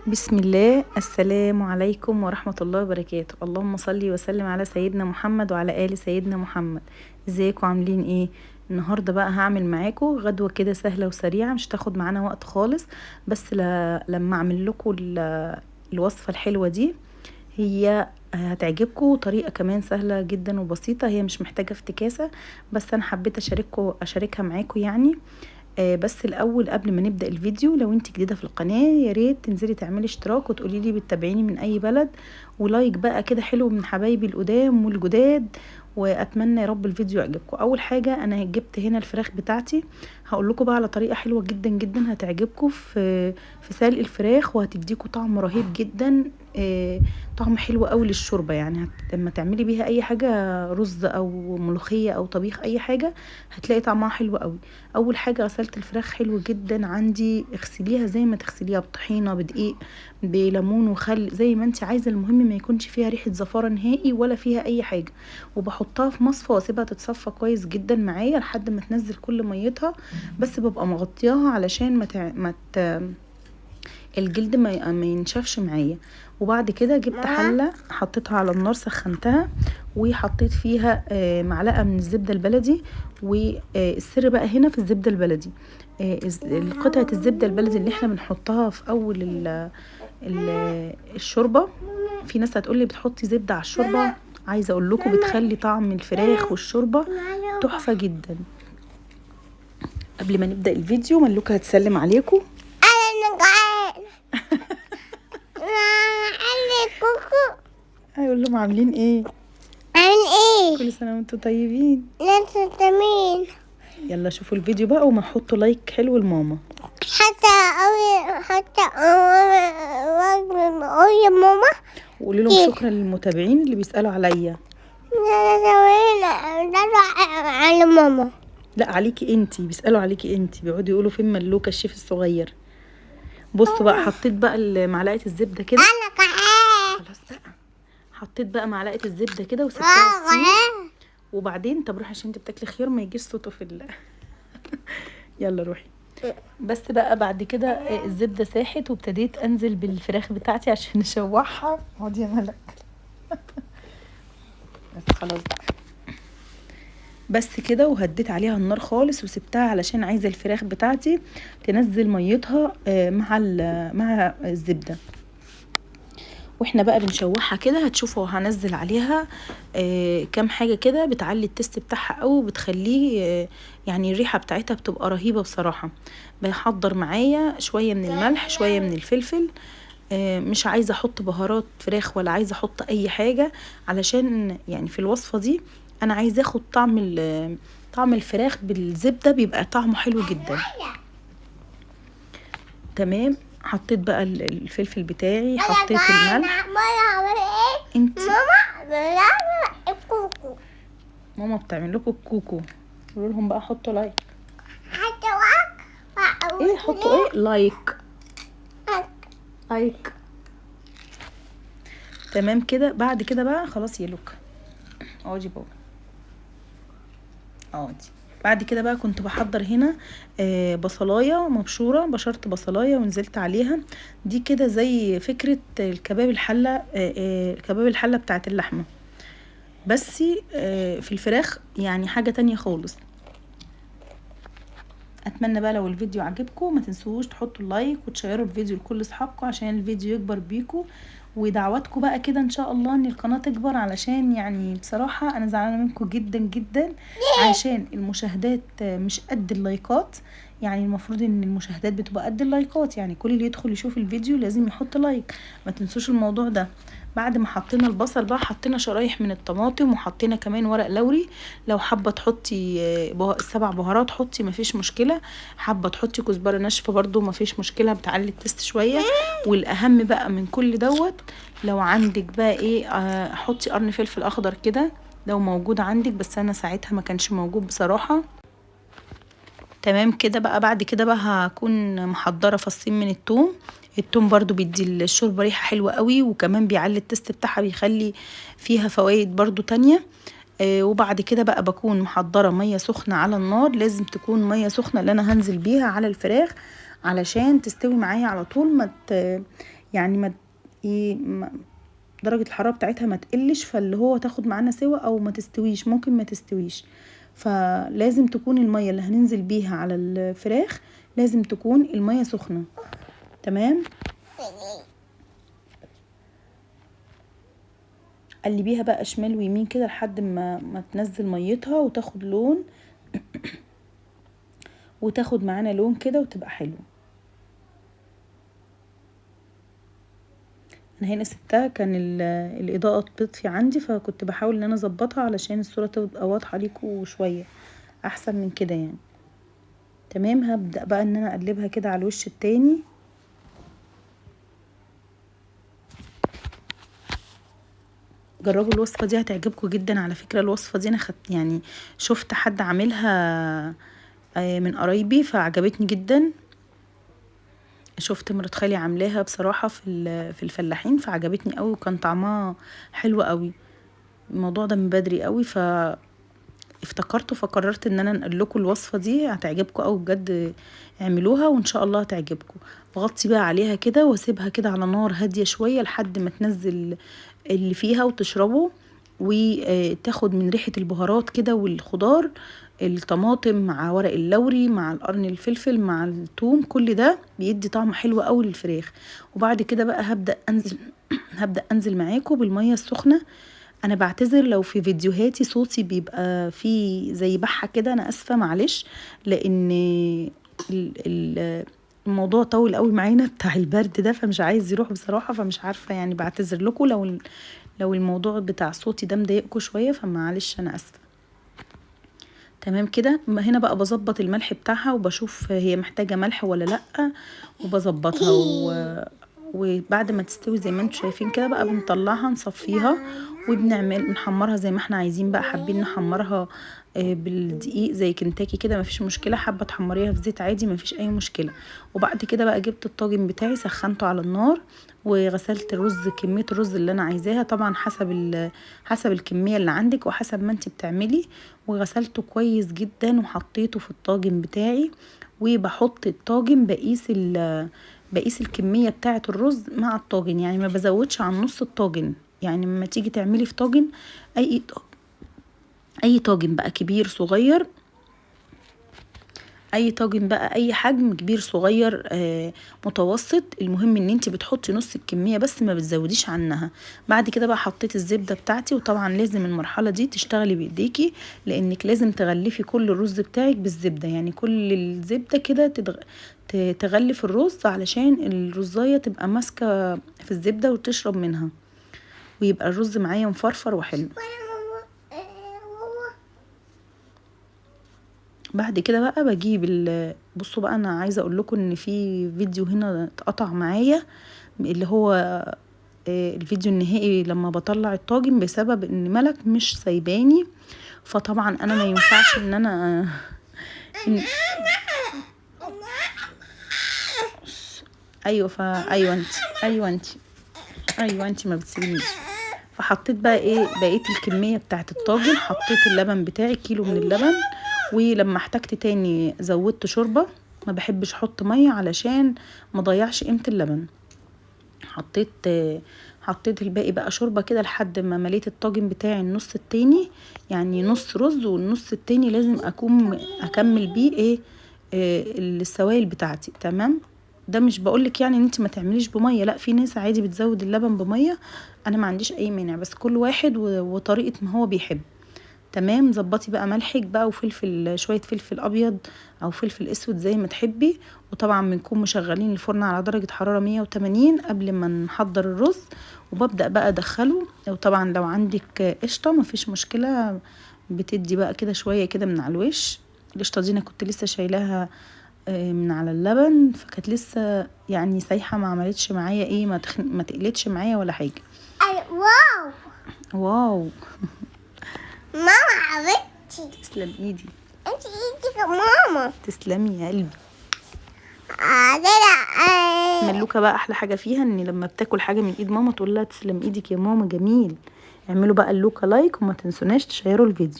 بسم الله. السلام عليكم ورحمة الله وبركاته. اللهم صل وسلم على سيدنا محمد وعلى آل سيدنا محمد. ازيكم عاملين ايه؟ النهاردة بقى هعمل معاكم غدوة كده سهلة وسريعة، مش تاخد معانا وقت خالص. بس لما اعمل لكم الوصفة الحلوة دي، هي هتعجبكم. طريقة كمان سهلة جدا وبسيطة، هي مش محتاجة افتكاسة، بس انا حبيت اشاركها معاكم يعني. بس الاول قبل ما نبدا الفيديو، لو انت جديده في القناه يا ريت تنزلي تعملي اشتراك وتقولي لي بتتابعيني من اي بلد، ولايك بقى كده حلو من حبايبي القدام والجداد. واتمنى يا رب الفيديو يعجبكم. اول حاجه انا جبت هنا الفراخ بتاعتي، هقول لكم بقى على طريقه حلوه جدا جدا هتعجبكم في سلق الفراخ، وهتديكم طعم رهيب جدا. طعم حلو قوي للشوربه، يعني لما تعملي بيها اي حاجه، رز او ملوخيه او طبيخ اي حاجه، هتلاقي طعمها حلو قوي. اول حاجه غسلت الفراخ حلو جدا عندي، اغسليها زي ما تغسليها، بطحينه، بدقيق، بليمون وخل، زي ما انت عايزه. المهم ما يكونش فيها ريحه زفاره نهائي ولا فيها اي حاجه. وبحطها في مصفى واسيبها تتصفى كويس جدا معايا لحد ما تنزل كل ميتها. بس ببقى مغطياها علشان الجلد ما ينشفش معايا. وبعد كده جبت حله حطيتها على النار، سخنتها وحطيت فيها معلقه من الزبده البلدي. والسر بقى هنا في الزبده البلدي، قطعه الزبده البلدي اللي احنا بنحطها في اول الشوربه. في ناس هتقولي بتحطي زبده على الشوربه، عايزه اقول لكم بتخلي طعم الفراخ والشوربه تحفه جدا. قبل ما نبدا الفيديو، ملوكه هتسلم عليكم. هيقول لهم عاملين ايه؟ كل سنه وانتم طيبين. انتوا تمين. يلا شوفوا الفيديو بقى وما تحطوا لايك حلو لماما. حتى يا ماما، وقولوا لهم شكرا للمتابعين اللي بيسالوا عليا. على ماما. لا، عليكي انتي، بيسالوا عليكي انتي، بيقعدوا يقولوا فين ملوكه الشيف الصغير. بصوا بقى، حطيت بقى معلقه الزبده كده. خلاص بقى، حطيت بقى معلقه الزبده كده وسبتها تسيح. وبعدين طب روحي عشان انت بتاكلي خيار ما يجيش صوته في يلا روحي. بس بقى بعد كده الزبده ساحت، وابتديت انزل بالفراخ بتاعتي عشان اشوحها. اقعدي يا ملك. بس خلاص بقى، بس كده. وهديت عليها النار خالص وسبتها علشان عايزه الفراخ بتاعتي تنزل ميتها مع الزبده. واحنا بقى بنشوحها كده هتشوفوا هنزل عليها كام حاجه كده بتعلي التست بتاعها قوي، وبتخليه يعني الريحه بتاعتها بتبقى رهيبه بصراحه. بحضر معايا شويه من الملح، شويه من الفلفل. مش عايزه احط بهارات فراخ ولا عايزه احط اي حاجه، علشان يعني في الوصفه دي انا عايزه اخد طعم الفراخ بالزبده، بيبقى طعمه حلو جدا. تمام. حطيت بقى الفلفل بتاعي، حطيت الملح. انت ماما بتعمل لكم الكوكو، قولوا لهم بقى حطوا لايك. ايه حطوا ايه؟ لايك. تمام كده. بعد كده بقى خلاص يا لوكا، اقعدي بابا، اقعدي. بعد كده بقى كنت بحضر هنا بصلايه مبشوره، بشرت بصلايه ونزلت عليها. دي كده زي فكره الكباب الحله، كباب الحله بتاعت اللحمه، بس في الفراخ يعني حاجه تانية خالص. اتمنى بقى لو الفيديو عجبكم ما تنسوش تحطوا اللايك وتشيروا الفيديو لكل اصحابكم عشان الفيديو يكبر بيكم. ودعواتكم بقى كده ان شاء الله ان القناه تكبر، علشان يعني بصراحه انا زعلانه منكم جدا جدا عشان المشاهدات مش قد اللايكات. يعني المفروض ان المشاهدات بتبقى قد اللايكات، يعني كل اللي يدخل يشوف الفيديو لازم يحط لايك، ما تنسوش الموضوع ده. بعد ما حطينا البصل بقى، حطينا شرايح من الطماطم، وحطينا كمان ورق لوري. لو حابه تحطي 7 بهارات حطي، مفيش مشكله. حابه تحطي كزبره ناشفه برضو مفيش مشكله، بتعلي التست شويه. والاهم بقى من كل دوت، لو عندك بقى ايه حطي قرن فلفل اخضر كده لو موجود عندك، بس انا ساعتها ما كانش موجود بصراحه. تمام كده بقى. بعد كده بقى هكون محضره فصين من الثوم. الثوم برضو بيدي الشوربه ريحه حلوه قوي، وكمان بيعلي التست بتاعها، بيخلي فيها فوائد برضو تانية. وبعد كده بقى بكون محضره ميه سخنه على النار، لازم تكون ميه سخنه اللي انا هنزل بيها على الفراخ علشان تستوي معايا على طول. يعني درجة الحرارة بتاعتها ما تقلش، فاللي هو تاخد معانا سوا او ما تستويش، ممكن ما تستويش. فلازم تكون المية اللي هننزل بيها على الفراخ لازم تكون المية سخنة. تمام. قلبيها بقى شمال ويمين كده لحد ما تنزل ميتها وتاخد لون وتاخد معانا لون كده وتبقى حلوه. انا هنا سبتها، كان الاضاءه بتطفي عندي، فكنت بحاول ان انا اظبطها علشان الصوره تبقى واضحه ليكوا شويه احسن من كده يعني. تمام. هبدا بقى ان انا اقلبها كده على الوش التاني. جربوا الوصفه دي هتعجبكم جدا على فكره. الوصفه دي انا يعني شفت حد عاملها من قرايبي فعجبتني جدا. شفت مرات خالي عاملاها بصراحه في الفلاحين فعجبتني قوي، وكان طعمها حلو قوي. الموضوع ده من بدري قوي افتكرته فقررت ان انا انقل لكم الوصفه دي، هتعجبكم قوي بجد. اعملوها وان شاء الله هتعجبكم. بغطي بقى عليها كده واسيبها كده على نار هاديه شويه لحد ما تنزل اللي فيها وتشربه، وتاخد من ريحه البهارات كده والخضار، الطماطم مع ورق اللوري مع القرن الفلفل مع الثوم، كل ده بيدي طعم حلو قوي للفراخ. وبعد كده بقى هبدا انزل معاكم بالميه السخنه. انا بعتذر لو في فيديوهاتي صوتي بيبقى فيه زي بحة كده، انا اسفة معلش، لان الموضوع طول قوي معانا بتاع البرد ده فمش عايز يروح بصراحة، فمش عارفة يعني. بعتذر لكم لو الموضوع بتاع صوتي ده مضايقكم شوية، فمعلش انا اسفة. تمام كده. هنا بقى بظبط الملح بتاعها وبشوف هي محتاجة ملح ولا لأ، وبظبطها وبعد ما تستوي زي ما انتم شايفين كده بقى بنطلعها نصفيها نحمرها زي ما احنا عايزين بقى. حابين نحمرها بالدقيق زي كنتاكي كده مفيش مشكله، حابه تحمريها في زيت عادي مفيش اي مشكله. وبعد كده بقى جبت الطاجن بتاعي سخنته على النار، وغسلت الرز كميه الرز اللي انا عايزاها طبعا حسب الكميه اللي عندك وحسب ما انت بتعملي. وغسلته كويس جدا وحطيته في الطاجن بتاعي، وبحط الطاجن بقيس الكمية بتاعة الرز مع الطاجن، يعني ما بزودش عن نص الطاجن. يعني لما تيجي تعملي في طاجن اي طاجن بقى كبير صغير، اي طاجن بقى اي حجم كبير صغير متوسط، المهم ان انت بتحطي نص الكمية بس ما بتزوديش عنها. بعد كده بقى حطيت الزبدة بتاعتي، وطبعا لازم المرحلة دي تشتغلي بايديكي لانك لازم تغلفي كل الرز بتاعك بالزبدة، يعني كل الزبدة كده تغلف الرز علشان الرزاية تبقى ماسكة في الزبدة وتشرب منها، ويبقى الرز معايا مفرفر وحلو. بعد كده بقى بجيب بصوا بقى، انا عايزه اقول لكم ان في فيديو هنا اتقطع معايا، اللي هو الفيديو النهائي لما بطلع الطاجن، بسبب ان ملك مش سايباني. فطبعا انا ما ينفعش ان انا ايوه انت ما بتسيبنيش. فحطيت بقى بقيه الكميه بتاعه الطاجن، حطيت اللبن بتاعي كيلو من اللبن، ولما احتجت تاني زودت شوربه، ما بحبش احط ميه علشان ما ضيعش قيمه اللبن. حطيت الباقي بقى شوربه كده لحد ما مليت الطاجن بتاعي النص التاني، يعني نص رز والنص التاني لازم اكمل بيه السوائل بتاعتي. تمام. ده مش بقولك يعني ان انت ما تعمليش بميه، لا، في ناس عادي بتزود اللبن بميه، انا ما عنديش اي مانع، بس كل واحد وطريقه ما هو بيحب. تمام. ظبطي بقى ملحك بقى وفلفل، شويه فلفل ابيض او فلفل اسود زي ما تحبي. وطبعا بنكون مشغلين الفرن على درجه حراره 180 قبل ما نحضر الرز، وببدا بقى ادخله. وطبعا لو عندك قشطه مفيش مشكله، بتدي بقى كده شويه كده من على الوش. القشطه دي انا كنت لسه شايلاها من على اللبن، فكانت لسه يعني سايحه، ما عملتش معايا ما تقلتش معايا ولا حاجه. واو واو ماما حبيبتي، تسلم ايدي. انت ايدك يا ماما. تسلمي يا قلبي. عادلة ملوكة بقى احلى حاجه فيها ان لما بتاكل حاجه من ايد ماما تقول لها تسلم ايدك يا ماما، جميل. اعملوا بقى اللوكا لايك وما تنسوناش تشيروا الفيديو.